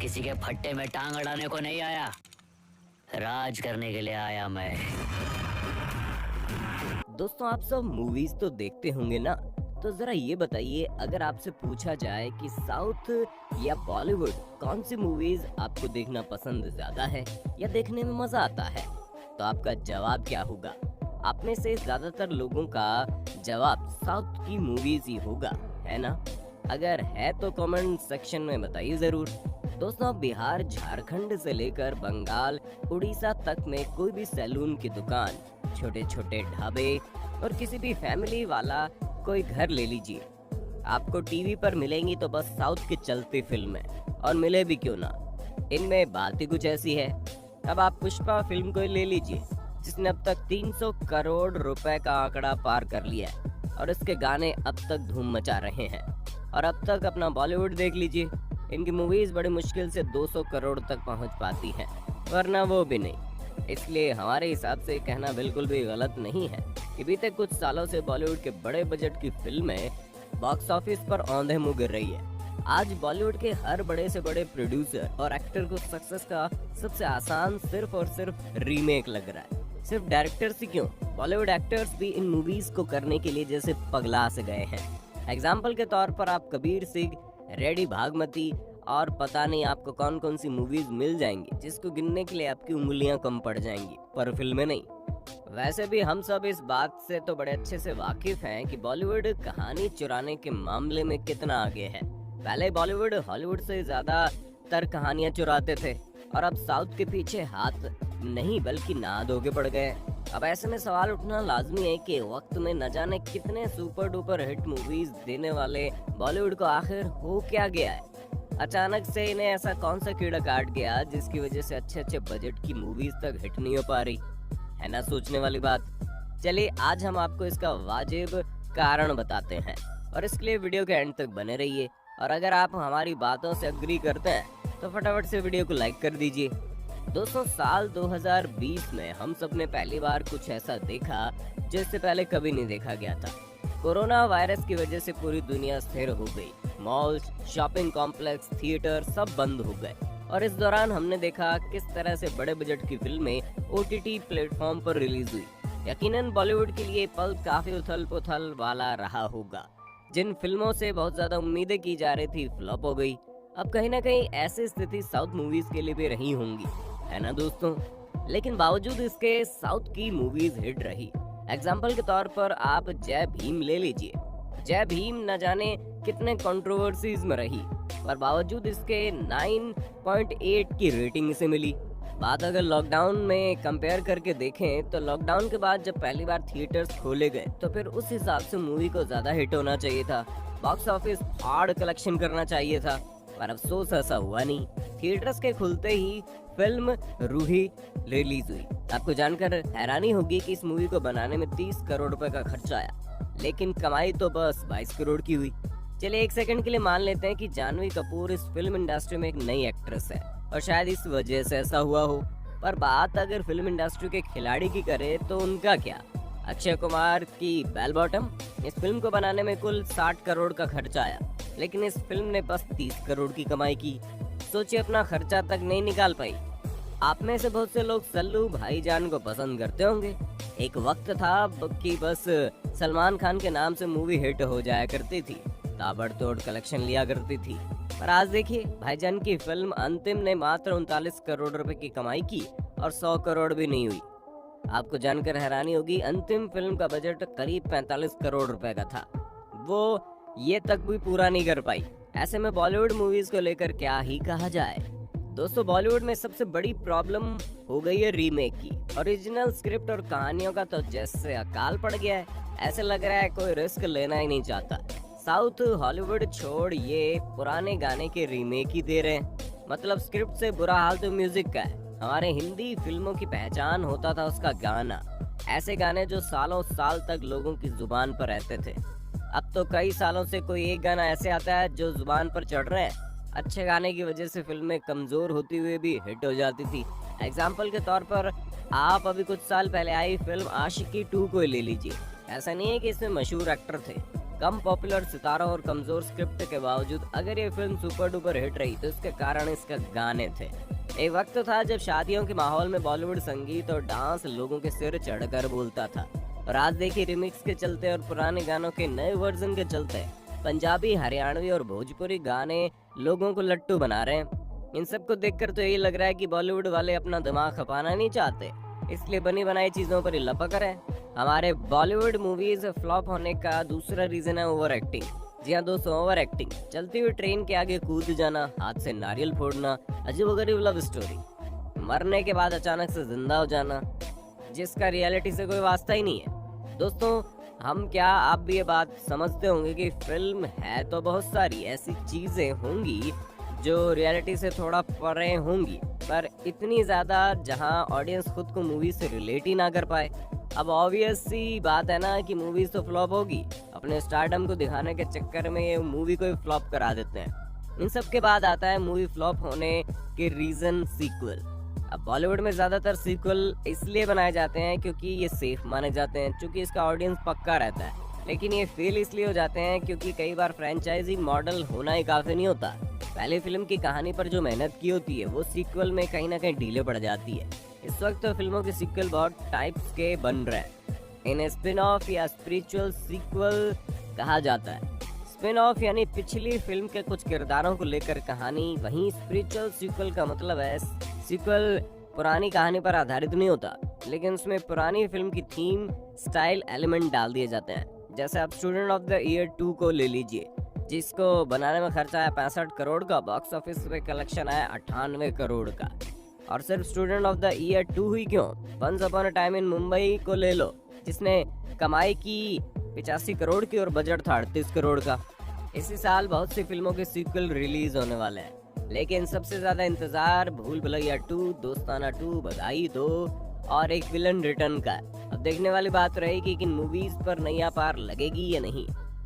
किसी के फट्टे में टांग अड़ाने को नहीं आया, राज करने के लिए आया मैं। दोस्तों, आप सब मूवीज तो देखते होंगे ना, तो जरा ये बताइए, अगर आपसे पूछा जाए कि साउथ या बॉलीवुड कौन सी मूवीज आपको देखना पसंद ज्यादा है या देखने में मजा आता है, तो आपका जवाब क्या होगा? आप में से ज्यादातर लोगों का जवाब साउथ की मूवीज ही होगा, है ना? अगर है तो कमेंट सेक्शन में बताइए जरूर। दोस्तों, बिहार, झारखंड से लेकर बंगाल, उड़ीसा तक में कोई भी सैलून की दुकान, छोटे छोटे ढाबे और किसी भी फैमिली वाला कोई घर ले लीजिए, आपको टीवी पर मिलेंगी तो बस साउथ की चलती फिल्में, और मिले भी क्यों ना, इनमें बात ही कुछ ऐसी है। अब आप पुष्पा फिल्म को ले लीजिए, जिसने अब तक 300 करोड़ रुपए का आंकड़ा पार कर लिया है और इसके गाने अब तक धूम मचा रहे हैं। और अब तक अपना बॉलीवुड देख लीजिए, इनकी मूवीज बड़ी मुश्किल से 200 करोड़ तक पहुंच पाती हैं, वरना वो भी नहीं। इसलिए हमारे हिसाब से कहना बिल्कुल भी गलत नहीं है कि बीते कुछ सालों से बॉलीवुड के बड़े बजट की फिल्में बॉक्स ऑफिस पर औंधे मुँह गिर रही है। आज बॉलीवुड के हर बड़े से बड़े प्रोड्यूसर और एक्टर को सक्सेस का सबसे आसान सिर्फ और सिर्फ रीमेक लग रहा है। सिर्फ डायरेक्टर्स ही क्यों, बॉलीवुड एक्टर्स भी इन मूवीज को करने के लिए जैसे पगला से गए हैं। एग्जाम्पल के तौर पर आप कबीर सिंह, रेडी भागमती और पता नहीं आपको कौन कौन सी मूवीज मिल जाएंगी, जिसको गिनने के लिए आपकी उंगलियां कम पड़ जाएंगी, पर फिल्में नहीं। वैसे भी हम सब इस बात से तो बड़े अच्छे से वाकिफ हैं कि बॉलीवुड कहानी चुराने के मामले में कितना आगे है। पहले बॉलीवुड हॉलीवुड से ज्यादा तर कहानियां चुराते थे, और अब साउथ के पीछे हाथ नहीं बल्कि नाद होके पड़ गए। अब ऐसे में सवाल उठना लाजमी है कि वक्त में न जाने कितने सुपर डुपर हिट मूवीज देने वाले बॉलीवुड को आखिर हो क्या गया है। अचानक से इन्हें ऐसा कौन सा कीड़ा काट गया जिसकी वजह से अच्छे अच्छे बजट की मूवीज तक हिट नहीं हो पा रही, है ना? सोचने वाली बात। चलिए, आज हम आपको इसका वाजिब कारण बताते हैं, और इसके लिए वीडियो के एंड तक बने रहिए। और अगर आप हमारी बातों से अग्री करते हैं तो फटाफट से वीडियो को लाइक कर दीजिए। दोस्तों, साल 2020 में हम सब ने पहली बार कुछ ऐसा देखा जो इससे पहले कभी नहीं देखा गया था। कोरोना वायरस की वजह से पूरी दुनिया स्थिर हो गई, मॉल्स, शॉपिंग कॉम्प्लेक्स, थिएटर सब बंद हो गए, और इस दौरान हमने देखा किस तरह से बड़े बजट की फिल्में OTT प्लेटफॉर्म पर रिलीज हुई। यकीनन बॉलीवुड के लिए पल काफी उथल पुथल वाला रहा होगा। जिन फिल्मों से बहुत ज्यादा उम्मीदें की जा रही थी, फ्लॉप हो गई। अब कहीं ना कहीं ऐसी स्थिति साउथ मूवीज के लिए भी रही होंगी, है ना दोस्तों? लेकिन बावजूद इसके साउथ की मूवीज हिट रही। एग्जाम्पल के तौर पर आप जय भीम ले लीजिए। जय भीम न जाने कितने कंट्रोवर्सीज में रही, पर बावजूद इसके 9.8 की रेटिंग इसे मिली। बात अगर लॉकडाउन में कंपेयर करके देखें तो लॉकडाउन के बाद जब पहली बार थिएटर्स खोले गए तो फिर उस हिसाब से मूवी को ज्यादा हिट होना चाहिए था, बॉक्स ऑफिस हार्ड कलेक्शन करना चाहिए था, पर अफसोस ऐसा हुआ नहीं। थिएटर्स के खुलते ही फिल्म रूही रिलीज हुई। आपको जानकर हैरानी होगी कि इस मूवी को बनाने में 30 करोड़ रुपए का खर्चा आया, लेकिन कमाई तो बस 22 करोड़ की हुई। चलिए, एक सेकंड के लिए मान लेते हैं कि जानवी कपूर इस फिल्म इंडस्ट्री में एक नई एक्ट्रेस है और शायद इस वजह से ऐसा हुआ हो, पर बात अगर फिल्म इंडस्ट्री के खिलाड़ी की करे तो उनका क्या? अक्षय कुमार की बेल बॉटम, इस फिल्म को बनाने में कुल 60 करोड़ का खर्चा आया, लेकिन इस फिल्म ने बस 30 करोड़ की कमाई की। सोचिए, अपना खर्चा तक नहीं निकाल पाई। आप में से बहुत से लोग सल्लू भाईजान को पसंद करते होंगे। एक वक्त था कि बस सलमान खान के नाम से मूवी हिट हो जाया करती थी, ताबड़तोड़ कलेक्शन लिया करती थी, पर आज देखिए, भाईजान की फिल्म अंतिम ने मात्र 39 करोड़ रुपए की कमाई की और 100 करोड़ भी नहीं हुई। आपको जानकर हैरानी होगी, अंतिम फिल्म का बजट करीब 45 करोड़ रुपए का था, वो ये तक भी पूरा नहीं कर पाई। ऐसे में बॉलीवुड मूवीज को लेकर क्या ही कहा जाए। दोस्तों, बॉलीवुड में सबसे बड़ी प्रॉब्लम हो गई है रीमेक की। ओरिजिनल स्क्रिप्ट और कहानियों का तो जैसे अकाल पड़ गया है, ऐसे लग रहा है कोई रिस्क लेना ही नहीं चाहता। साउथ हॉलीवुड छोड़ ये पुराने गाने के रीमेक ही दे रहे हैं। मतलब स्क्रिप्ट से बुरा हाल तो म्यूजिक का है। हमारे हिंदी फिल्मों की पहचान होता था उसका गाना, ऐसे गाने जो सालों साल तक लोगों की जुबान पर रहते थे। अब तो कई सालों से कोई एक गाना ऐसे आता है जो जुबान पर चढ़ रहे हैं। अच्छे गाने की वजह से फिल्में कमजोर होती हुई भी हिट हो जाती थी। एग्जाम्पल के तौर पर आप अभी कुछ साल पहले आई फिल्म आशिकी 2 को ले लीजिए। ऐसा नहीं है कि इसमें मशहूर एक्टर थे, कम पॉपुलर सितारों और कमजोर स्क्रिप्ट के बावजूद अगर ये फिल्म सुपर डुपर हिट रही तो इसके कारण इसके गाने थे। एक वक्त था जब शादियों के माहौल में बॉलीवुड संगीत और डांस लोगों के सिर चढ़कर बोलता था, और आज देखिए रिमिक्स के चलते और पुराने गानों के नए वर्जन के चलते पंजाबी, हरियाणवी और भोजपुरी गाने लोगों को लट्टू बना रहे हैं। इन सब को देखकर तो यही लग रहा है कि बॉलीवुड वाले अपना दिमाग खपाना नहीं चाहते, इसलिए बनी बनाई चीजों पर ही लपक रहे हैं। हमारे बॉलीवुड मूवीज फ्लॉप होने का दूसरा रीजन है ओवर एक्टिंग। जी हाँ दोस्तों, ओवर एक्टिंग। चलती हुई ट्रेन के आगे कूद जाना, हाथ से नारियल फोड़ना, अजीबोगरीब लव स्टोरी, मरने के बाद अचानक से जिंदा हो जाना, जिसका रियलिटी से कोई वास्ता ही नहीं है। दोस्तों, हम क्या आप भी ये बात समझते होंगे कि फिल्म है तो बहुत सारी ऐसी चीजें होंगी जो रियलिटी से थोड़ा परे होंगी, पर इतनी ज्यादा जहां ऑडियंस खुद को मूवी से रिलेट ही ना कर पाए। अब ऑब्वियस सी बात है ना कि मूवीज तो फ्लॉप होगी। अपने स्टारडम को दिखाने के चक्कर में ये मूवी को फ्लॉप करा देते हैं। इन सब के बाद आता है मूवी फ्लॉप होने के रीजन, सीक्वल। अब बॉलीवुड में ज्यादातर सीक्वल इसलिए बनाए जाते हैं क्योंकि ये सेफ माने जाते हैं, क्योंकि इसका ऑडियंस पक्का रहता है। लेकिन ये फेल इसलिए हो जाते हैं क्योंकि कई बार फ्रेंचाइजी मॉडल होना ही काफी नहीं होता। पहले फिल्म की कहानी पर जो मेहनत की होती है वो सीक्वल में कहीं ना कहीं ढीले पड़ जाती है। इस वक्त तो फिल्मों के सीक्वल बहुत टाइप्स के बन रहे हैं। इन्हें स्पिन ऑफ या स्पिरिचुअल सीक्वल कहा जाता है। स्पिन ऑफ यानी पिछली फिल्म के कुछ किरदारों को लेकर कहानी, वहीं स्पिरिचुअल सीक्वल का मतलब है सीक्वल पुरानी कहानी पर आधारित नहीं होता, लेकिन उसमें पुरानी फिल्म की थीम, स्टाइल, एलिमेंट डाल दिए जाते हैं। जैसे आप स्टूडेंट ऑफ द ईयर 2 को ले लीजिए, जिसको बनाने में खर्चा आया 65 करोड़ का, बॉक्स ऑफिस पे कलेक्शन आया 98 करोड़ का। और सिर्फ स्टूडेंट ऑफ द ईयर 2 ही क्यों, once upon a time in Mumbai को ले लो, जिसने कमाई की 85 करोड़ की और बजट था 38 करोड़ का। इसी साल बहुत सी फिल्मों के सीक्वल रिलीज होने वाले हैं, लेकिन सबसे ज्यादा इंतजार भूल भुलैया 2, दोस्ताना 2, बधाई 2 और एक विलन रिटर्न का है। अब देखने वाली बात रहेगी कि इन मूवीज पर नैया पार लगेगी या नहीं।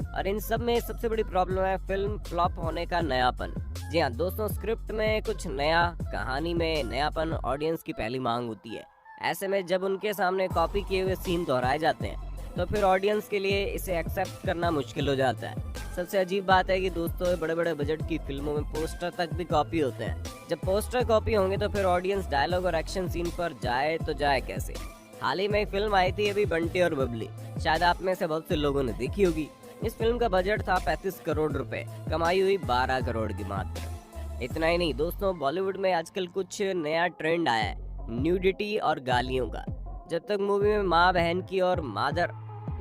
और इन सब में सबसे बड़ी प्रॉब्लम है फिल्म फ्लॉप होने का नयापन। जी हाँ दोस्तों, स्क्रिप्ट में कुछ नया, कहानी में नयापन ऑडियंस की पहली मांग होती है। ऐसे में जब उनके सामने कॉपी किए हुए सीन दोहराए जाते हैं तो फिर ऑडियंस के लिए इसे एक्सेप्ट करना मुश्किल हो जाता है। सबसे अजीब बात है कि दोस्तों, बड़े बड़े बजट की फिल्मों में पोस्टर तक भी कॉपी होते हैं। जब पोस्टर कॉपी होंगे तो फिर ऑडियंस डायलॉग और एक्शन सीन पर जाए तो जाए कैसे। हाल ही में एक फिल्म आई थी अभी, बंटी और बबली, शायद आप में से बहुत से लोगों ने देखी होगी। इस फिल्म का बजट था 35 करोड़ रुपए, कमाई हुई 12 करोड़ की मात्र। इतना ही नहीं दोस्तों, बॉलीवुड में आजकल कुछ नया ट्रेंड आया है, न्यूडिटी और गालियों का। जब तक मूवी में माँ बहन की और मादर,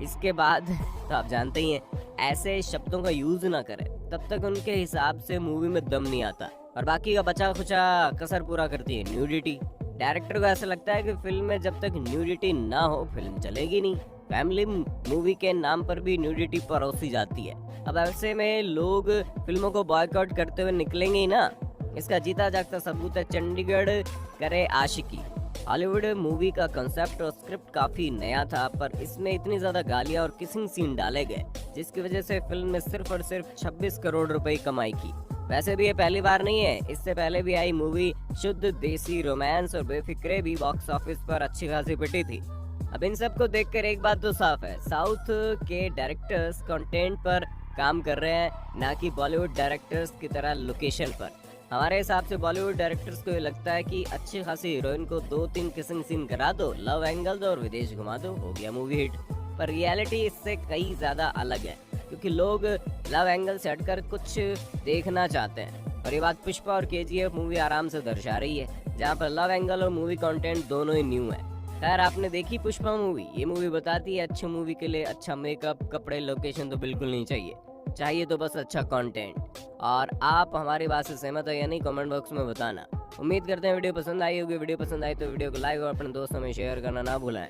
इसके बाद तो आप जानते ही हैं, ऐसे शब्दों का यूज ना करें, तब तक उनके हिसाब से मूवी में दम नहीं आता। और बाकी का बचा खुचा कसर पूरा करती है न्यूडिटी। डायरेक्टर को ऐसा लगता है कि फिल्म में जब तक न्यूडिटी ना हो फिल्म चलेगी नहीं। फैमिली मूवी के नाम पर भी न्यूडिटी परोसी जाती है। अब ऐसे में लोग फिल्मों को बॉयकॉट करते हुए निकलेंगे ही ना। इसका जीता जागता सबूत है चंडीगढ़ करे आशिकी। हॉलीवुड मूवी का कंसेप्ट और स्क्रिप्ट काफी नया था, पर इसमें इतनी ज्यादा गालियां और किसिंग सीन डाले गए जिसकी वजह से फिल्म ने सिर्फ और सिर्फ 26 करोड़ रुपए कमाई की। वैसे भी ये पहली बार नहीं है, इससे पहले भी आई मूवी शुद्ध देसी रोमांस और बेफिक्रे भी बॉक्स ऑफिस पर अच्छी खासी पिटी थी। अब इन सब को देखकर एक बात तो साफ है, साउथ के डायरेक्टर्स कंटेंट पर काम कर रहे हैं, ना कि बॉलीवुड डायरेक्टर्स की तरह लोकेशन पर। हमारे हिसाब से बॉलीवुड डायरेक्टर्स को ये लगता है कि अच्छी खासी हीरोइन को 2-3 किसिंग सीन करा दो, लव एंगल दो और विदेश घुमा दो, हो गया मूवी हिट। पर रियलिटी इससे कई ज्यादा अलग है, क्योंकि लोग लव एंगल से हटकर कुछ देखना चाहते हैं। और ये बात पुष्पा और KGF मूवी आराम से दर्शा रही है, जहाँ पर लव एंगल और मूवी कंटेंट दोनों ही न्यू है। खैर, आपने देखी पुष्पा मूवी? ये मूवी बताती है अच्छी मूवी के लिए अच्छा मेकअप, कपड़े, लोकेशन तो बिल्कुल नहीं चाहिए, चाहिए तो बस अच्छा कंटेंट। और आप हमारी बात से सहमत हो या नहीं, कमेंट बॉक्स में बताना। उम्मीद करते हैं वीडियो पसंद आई होगी। वीडियो पसंद आई तो वीडियो को लाइक और अपने दोस्तों में शेयर करना ना भूलें।